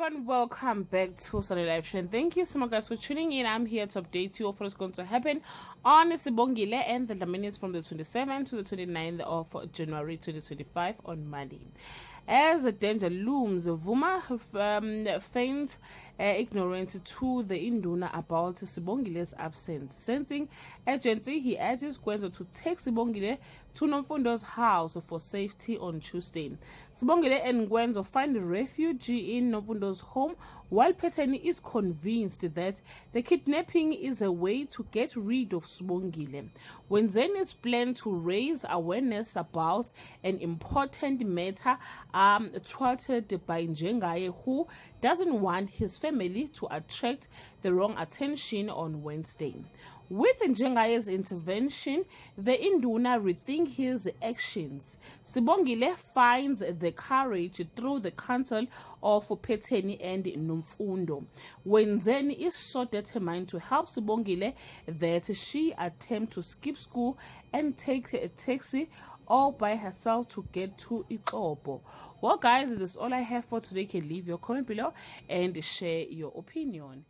everyone, welcome back to Sunday Live Show. Thank you so much guys for tuning in. I'm here to update you of what's going to happen on Sibongile and the Dlamini'S from the 27th to the 29th of January 2025 on Monday. As the danger looms, Vuma feigns ignorance to the Induna about Sibongile's absence. Sensing urgency, he urges Kwenzo to take Sibongile to Nomfundo's house for safety on Tuesday. Sibongile and Kwenzo find refuge in Nomfundo's home, while Peteni is convinced that the kidnapping is a way to get rid of Sibongile. When Zeni's plan to raise awareness about an important matter thwarted by Njengaye, who doesn't want his family to attract the wrong attention on Wednesday. With Njengaye's intervention, the Induna rethink his actions. Sibongile finds the courage through the counsel of Peteni and Nomfundo. When Zeni is so determined to help Sibongile that she attempts to skip school and take a taxi all by herself to get to Ikobo. Well guys, that's all I have for today. You can leave your comment below and share your opinion.